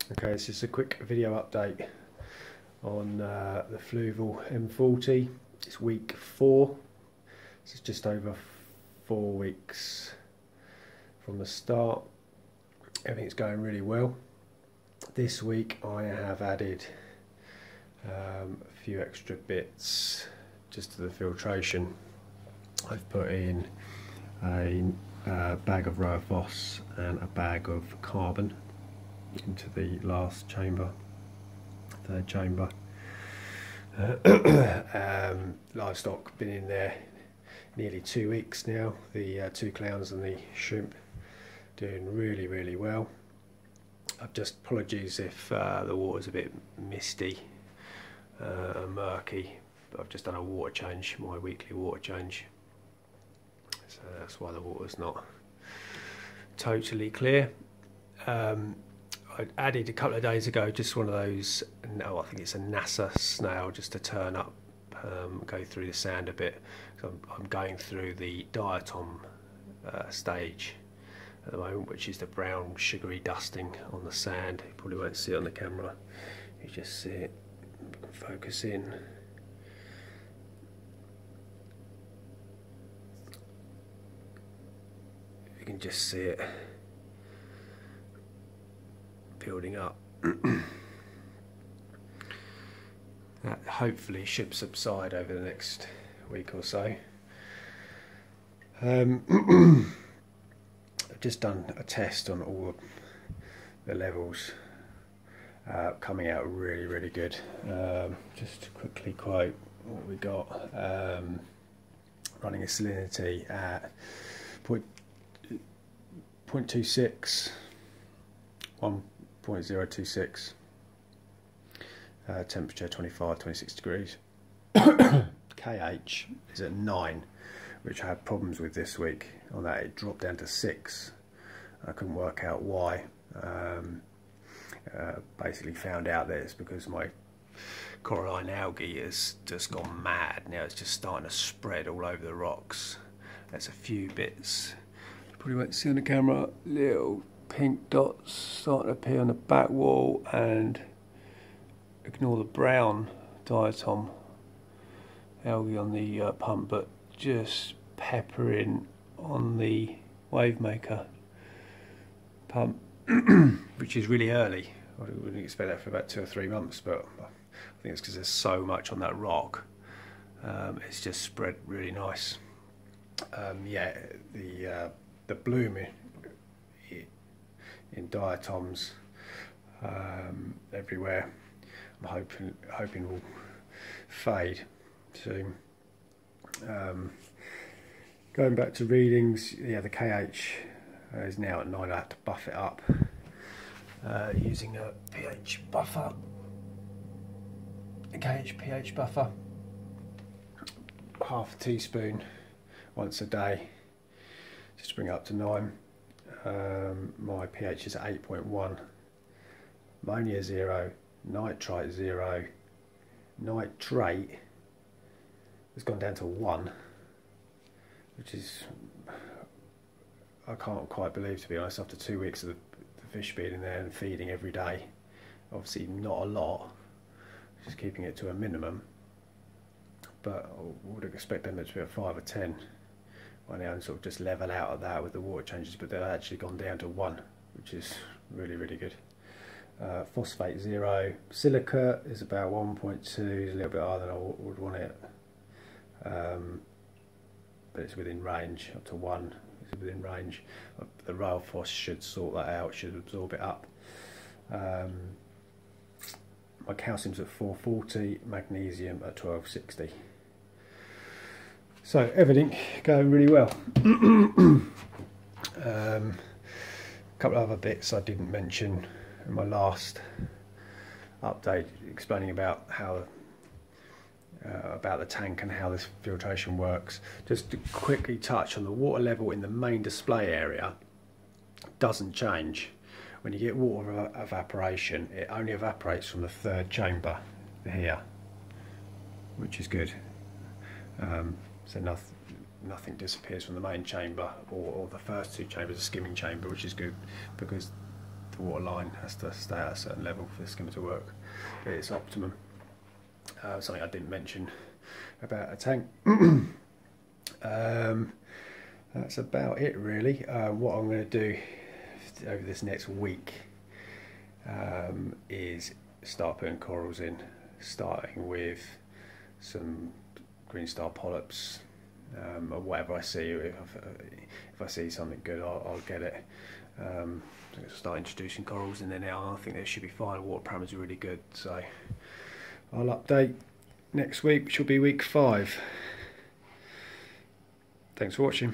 Okay, it's just a quick video update on the fluval m40. It's week 4. This is just over 4 weeks from the start. Everything's going really well. This week I have added a few extra bits just to the filtration. I've put in a bag of Roaphos and a bag of carbon into the last chamber, third chamber. Livestock been in there nearly 2 weeks now. The 2 clowns and the shrimp doing really well. I've just apologies if the water's a bit misty and murky, but I've just done a water change, my weekly water change, so that's why the water's not totally clear. I added a couple of days ago just one of those, no, I think it's a NASA snail, just to turn up, go through the sand a bit. So I'm going through the diatom stage at the moment, which is the brown sugary dusting on the sand. You probably won't see it on the camera, you just see it, focus in. You can just see it building up. That hopefully should subside over the next week or so. I've just done a test on all the levels, coming out really good. Just to quickly quote what we got, running a salinity at 0.26, 1.026, temperature 25-26 degrees. KH is at 9, which I had problems with this week. On that it dropped down to 6. I couldn't work out why. Basically found out that it's because my coralline algae has just gone mad. Now it's just starting to spread all over the rocks. There's a few bits, you probably won't see on the camera, little pink dots starting to appear on the back wall, and ignore the brown diatom algae on the pump, but just peppering on the wave maker pump, which is really early. I wouldn't expect that for about 2 or 3 months, but I think it's because there's so much on that rock. It's just spread really nice. Yeah, the bloom in diatoms everywhere, I'm hoping will fade soon. Going back to readings, yeah, the KH is now at 9. I had to buff it up using a pH buffer, a KH pH buffer, half a teaspoon once a day, just to bring it up to 9. My pH is at 8.1, ammonia 0, nitrite 0, nitrate has gone down to 1, which is, I can't quite believe, to be honest, after 2 weeks of the fish being in there and feeding every day. Obviously not a lot, just keeping it to a minimum, but I would expect them to be at 5 or 10 by now and sort of just level out of that with the water changes, but they've actually gone down to 1, which is really good. Phosphate 0, silica is about 1.2, is a little bit higher than I would want it, but it's within range. Up to 1 is within range. The Roaphos should sort that out, should absorb it up. My calcium's at 440, magnesium at 1260. So everything going really well. A couple of other bits I didn't mention in my last update, explaining about how about the tank and how this filtration works. Just to quickly touch on the water level in the main display area doesn't change. When you get water evaporation, it only evaporates from the 3rd chamber here, which is good. So nothing disappears from the main chamber or the first 2 chambers, a skimming chamber, which is good, because the water line has to stay at a certain level for the skimmer to work at its optimum. Something I didn't mention about a tank. That's about it really. What I'm going to do over this next week is start putting corals in, starting with some green star polyps, or whatever I see. If I see something good, I'll get it. Start introducing corals in there now. I think they should be fine. Water parameters are really good, so I'll update next week, which will be week 5. Thanks for watching.